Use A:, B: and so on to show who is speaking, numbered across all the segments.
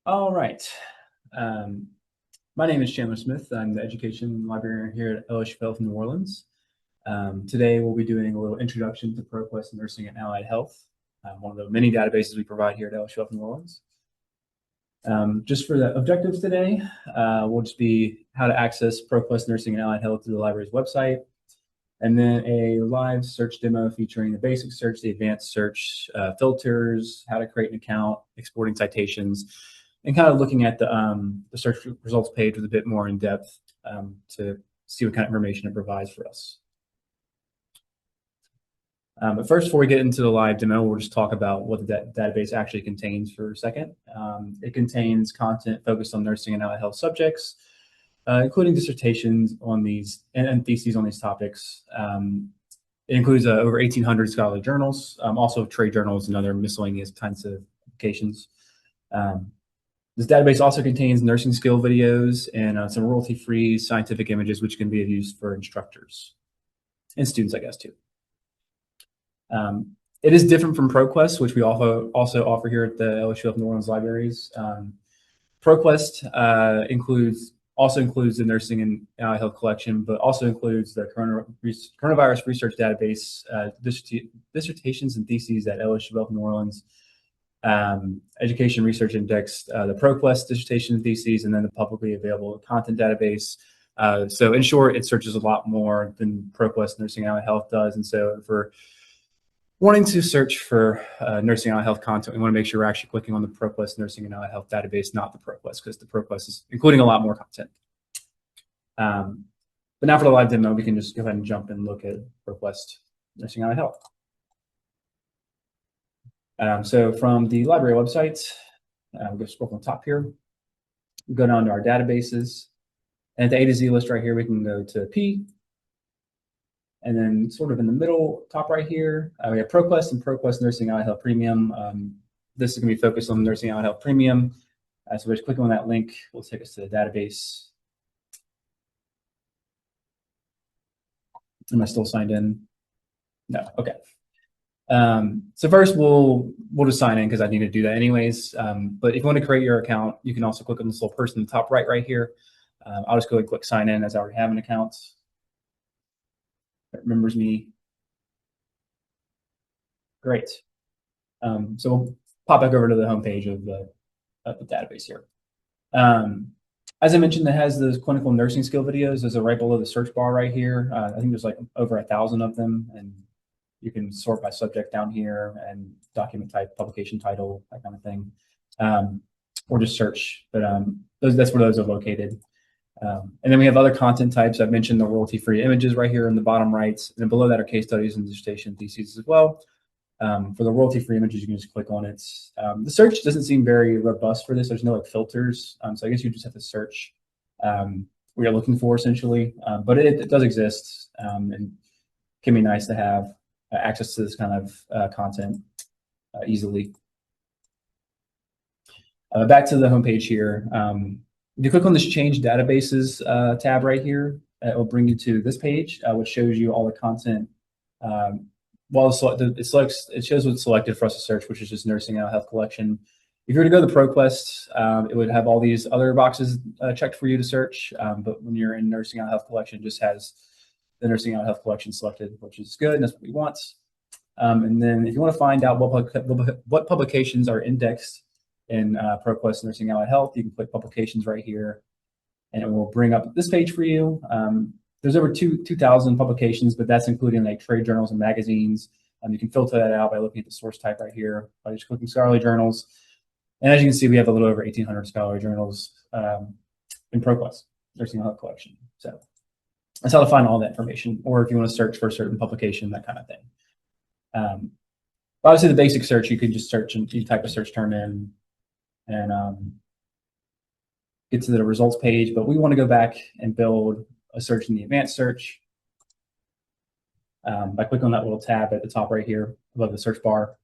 A: All right. Um, my name is Chandler Smith. I'm the education librarian here at LSU Health New Orleans. Today we'll be doing a little introduction to ProQuest Nursing and Allied Health, one of the many databases we provide here at LSU Health New Orleans. Just for the objectives today, will just be how to access ProQuest Nursing and Allied Health through the library's website, and then a live search demo featuring the basic search, the advanced search, filters, how to create an account, exporting citations, and kind of looking at the search results page with a bit more in depth to see what kind of information it provides for us. But first, before we get into the live demo, we'll just talk about what the database actually contains for a second. It contains content focused on nursing and allied health subjects, including dissertations on these and theses on these topics. It includes over 1,800 scholarly journals, also trade journals and other miscellaneous kinds of publications. This database also contains nursing skill videos and some royalty-free scientific images, which can be used for instructors and students, I guess, too. It is different from ProQuest, which we also offer here at the LSU Health New Orleans libraries. ProQuest also includes the nursing and allied health collection, but also includes the coronavirus research database, dissertations and theses at LSU Health New Orleans, education research index, the ProQuest dissertation and theses, and then the publicly available content database. So in short, it searches a lot more than ProQuest Nursing and Allied Health does. And so if we're wanting to search for nursing and allied health content, we want to make sure we're actually clicking on the ProQuest Nursing and Allied Health database, not the ProQuest, because the ProQuest is including a lot more content. But now for the live demo, we can just go ahead and jump and look at ProQuest Nursing and Allied Health. So from the library website, we'll go scroll from the top here, go down to our databases, and at the A to Z list right here, we can go to P, and then sort of in the middle, top right here, we have ProQuest and ProQuest Nursing Allied Health Premium. This is going to be focused on Nursing Allied Health Premium. So we're just clicking on that link. Will take us to the database. Am I still signed in? No. Okay. So first, we'll just sign in because I need to do that anyways. But if you want to create your account, you can also click on this little person in the top right here. I'll just go ahead and click sign in as I already have an account. That remembers me. Great. So we'll pop back over to the homepage of the database here. As I mentioned, it has those clinical nursing skill videos. There's right below the search bar right here. I think there's like over 1,000 of them, and you can sort by subject down here and document type, publication title, that kind of thing, or just search. But that's where those are located. And then we have other content types. I've mentioned the royalty-free images right here in the bottom right, and then below that are case studies and dissertation theses as well. For the royalty-free images, you can just click on it. The search doesn't seem very robust for this. There's no like filters, so I guess you just have to search what you're looking for essentially. But it does exist, and can be nice to have access to this kind of content easily. Back to the homepage here. If you click on this Change Databases tab right here, it will bring you to this page, which shows you all the content. While it shows what's selected for us to search, which is just Nursing and Allied Health Collection. If you were to go to ProQuest, it would have all these other boxes checked for you to search. But when you're in Nursing and Allied Health Collection, it just has the Nursing and Allied Health Collection selected, which is good, and that's what we want. And then if you want to find out what publications are indexed in ProQuest Nursing and Allied Health, you can click Publications right here, and it will bring up this page for you. There's over 2,000 publications, but that's including like trade journals and magazines. You can filter that out by looking at the source type right here, by just clicking scholarly journals. And as you can see, we have a little over 1,800 scholarly journals in ProQuest Nursing and Health Collection. So that's how to find all that information, or if you want to search for a certain publication, that kind of thing. Obviously, the basic search, you could just search and you type a search term in and get to the results page. But we want to go back and build a search in the advanced search by clicking on that little tab at the top right here above the search bar.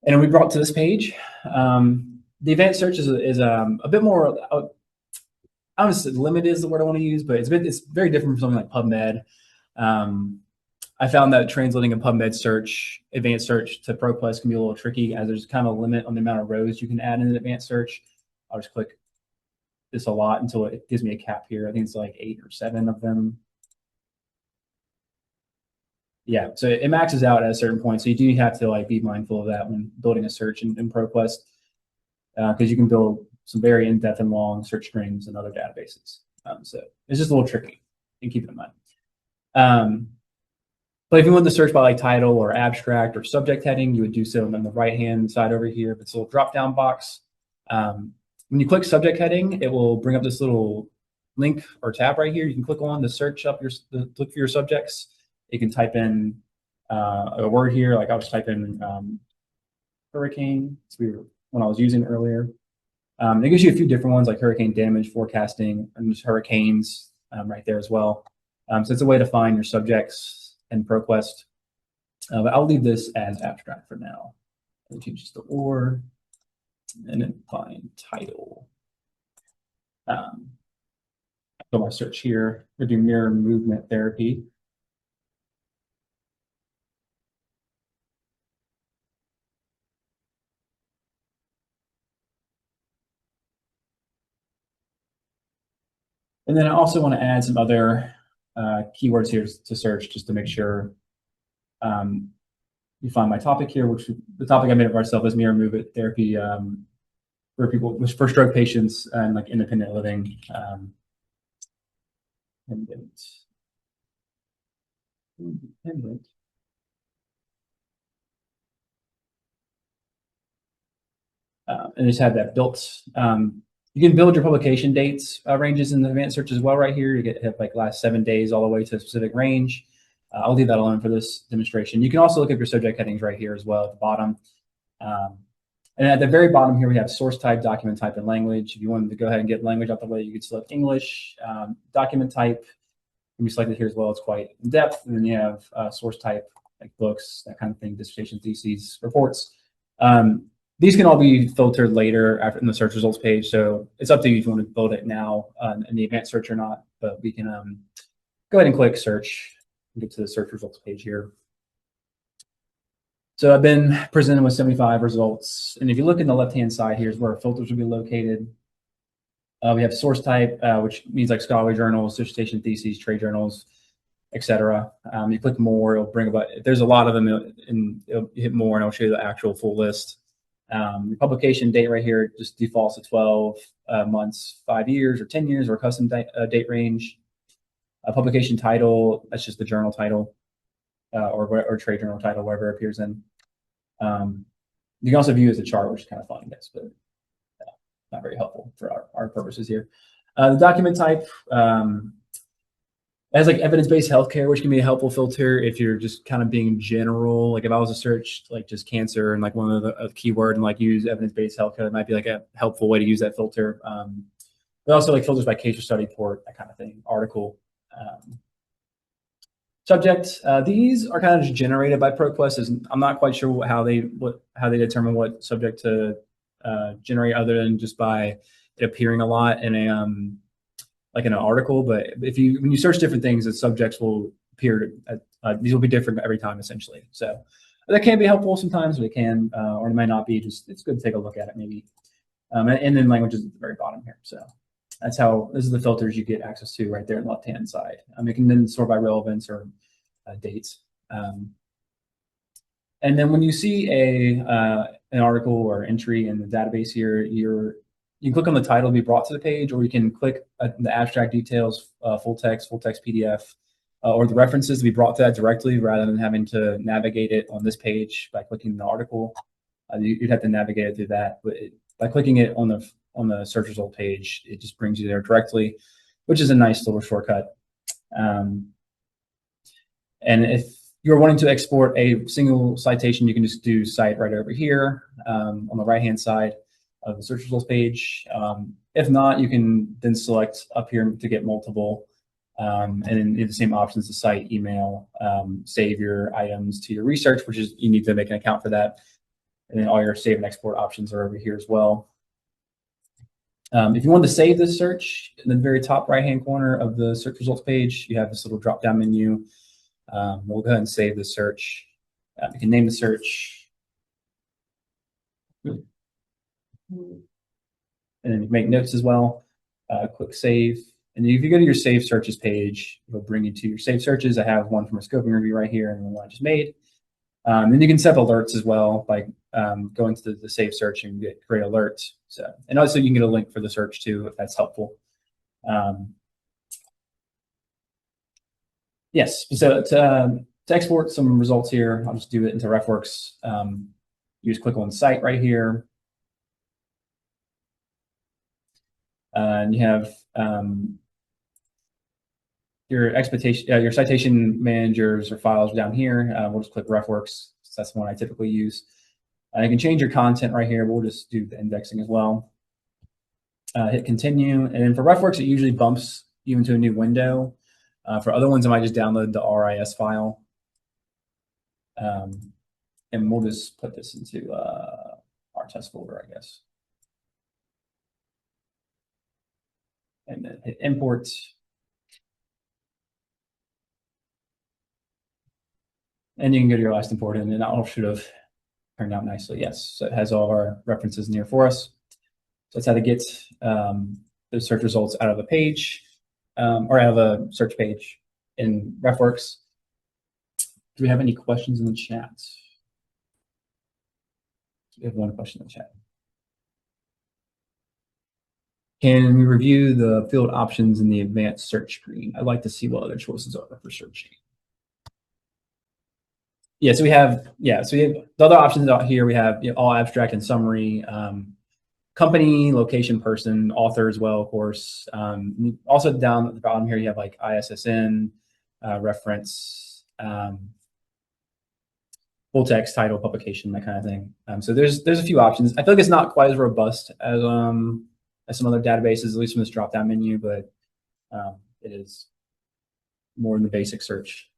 A: And then we brought to this page. The advanced search is a bit more, I don't know, limited is the word I want to use, but it's very different from something like PubMed. I found that translating a PubMed search, advanced search to ProQuest can be a little tricky, as there's kind of a limit on the amount of rows you can add in an advanced search. I'll just click this a lot until it gives me a cap here. I think it's like 8 or 7 of them. Yeah, so it maxes out at a certain point. So you do have to like be mindful of that when building a search in ProQuest, because you can build some very in-depth and long search strings and other databases. So it's just a little tricky, and keep it in mind. But if you want to search by like title or abstract or subject heading, you would do so on the right-hand side over here. It's a little drop-down box. When you click subject heading, it will bring up this little link or tab right here. You can click on to search up look for your subjects. You can type in a word here, like I'll just type in hurricane. When I was using earlier. It gives you a few different ones like hurricane damage forecasting and just hurricanes right there as well. So it's a way to find your subjects in ProQuest. But I'll leave this as abstract for now. I'll change this to or, and then find title. So my search here, we're doing mirror movement therapy. And then I also want to add some other keywords here to search just to make sure you find my topic here, which the topic I made up myself is mirror movement therapy for stroke patients and like independent living. Independent. And just have that built. You can build your publication dates ranges in the advanced search as well right here. You have like last 7 days all the way to a specific range. I'll leave that alone for this demonstration. You can also look at your subject headings right here as well at the bottom. And at the very bottom here, we have source type, document type, and language. If you wanted to go ahead and get language out the way, you could select English. Document type can be selected here as well. It's quite in depth. And then you have source type, like books, that kind of thing, dissertations, theses, reports. These can all be filtered later after in the search results page. So it's up to you if you want to build it now in the advanced search or not. But we can go ahead and click search and get to the search results page here. So I've been presented with 75 results. And if you look in the left-hand side, here's where our filters will be located. We have source type, which means like scholarly journals, dissertation theses, trade journals, etc. You click more, it'll bring about, if there's a lot of them, it'll hit more and it'll show you the actual full list. The publication date right here just defaults to 12 months, 5 years, or 10 years, or custom date range. Publication title, that's just the journal title or trade journal title, wherever it appears in. You can also view it as a chart, which is kind of fun, guys, but not very helpful for our purposes here. The document type has like evidence-based healthcare, which can be a helpful filter if you're just kind of being general. Like if I was to search like just cancer and like one of the keyword and like use evidence-based healthcare, it might be like a helpful way to use that filter. But also like filters by case or study port, that kind of thing, article. Subject, these are kind of just generated by ProQuest. I'm not quite sure how they determine what subject to generate other than just by it appearing a lot in a like in an article. But when you search different things, the subjects will appear. These will be different every time, essentially. So that can be helpful sometimes, but it can or it might not be. Just it's good to take a look at it maybe. And then language is at the very bottom here. So this is the filters you get access to right there on the left-hand side. You can then sort by relevance or dates. And then when you see an article or entry in the database here, you can click on the title to be brought to the page, or you can click the abstract details, full text PDF, or the references to be brought to that directly rather than having to navigate it on this page by clicking the article. You'd have to navigate it through that. But by clicking it on the search result page, it just brings you there directly, which is a nice little shortcut. And if you're wanting to export a single citation, you can just do cite right over here on the right-hand side of the search results page. If not, you can then select up here to get multiple, and then the same options to cite, email, save your items to your research, which is you need to make an account for that. And then all your save and export options are over here as well. If you want to save this search, in the very top right-hand corner of the search results page, you have this little drop-down menu. We'll go ahead and save the search. You can name the search. And then make notes as well. Click save. And if you go to your save searches page, it'll bring you to your save searches. I have one from a scoping review right here and the one I just made. Then you can set alerts as well by going to the save search and create alerts. So, and also you can get a link for the search too, if that's helpful. Yes, so to export some results here, I'll just do it into RefWorks. You just click on Cite right here. And you have your citation managers or files down here. We'll just click RefWorks. So that's the one I typically use. You can change your content right here. We'll just do the indexing as well. Hit continue. And then for RefWorks, it usually bumps you into a new window. For other ones, I might just download the RIS file. And we'll just put this into our test folder, I guess. And then hit import. And you can go to your last import, and it all should have turned out nicely. Yes, so it has all our references in here for us. So that's how to get those search results out of a page or out of a search page in RefWorks. Do we have any questions in the chat? We have one question in the chat. Can we review the field options in the advanced search screen? I'd like to see what other choices are for searching. Yeah, so we have the other options out here. We have all abstract and summary, company, location, person, author as well, of course. Also down at the bottom here, you have like ISSN, reference, full text, title, publication, that kind of thing. So there's a few options. I feel like it's not quite as robust as some other databases, at least from this drop-down menu, but it is more in the basic search.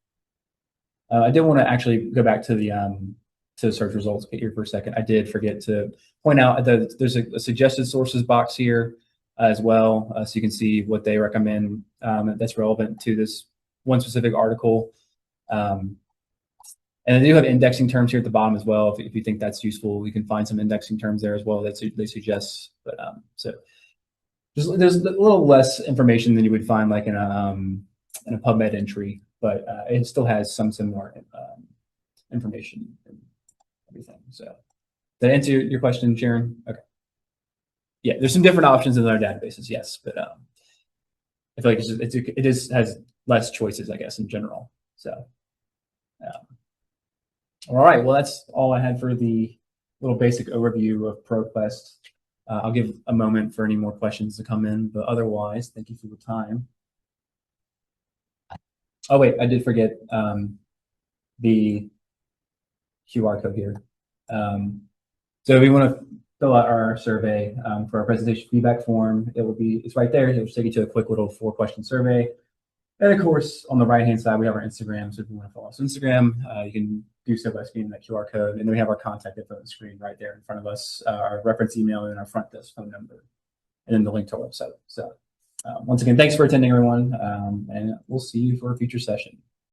A: I did want to actually go back to the search results here for a second. I did forget to point out that there's a suggested sources box here as well, so you can see what they recommend that's relevant to this one specific article. And they do have indexing terms here at the bottom as well. If you think that's useful, you can find some indexing terms there as well that they suggest. But so there's a little less information than you would find like in a PubMed entry, but it still has some similar information and everything. So did I answer your question, Sharon? Okay. Yeah, there's some different options in our databases, yes, but I feel like it has less choices, I guess, in general. So, all right, well, that's all I had for the little basic overview of ProQuest. I'll give a moment for any more questions to come in, but otherwise, thank you for the time. Oh, wait, I did forget the QR code here. So if you want to fill out our survey for our presentation feedback form, it's right there. It'll take you to a quick little 4-question survey. And of course, on the right-hand side, we have our Instagram. So if you want to follow us on Instagram, you can do so by scanning that QR code. And then we have our contact info on the screen right there in front of us, our reference email and our front desk phone number, and then the link to our website. So once again, thanks for attending, everyone. And we'll see you for a future session.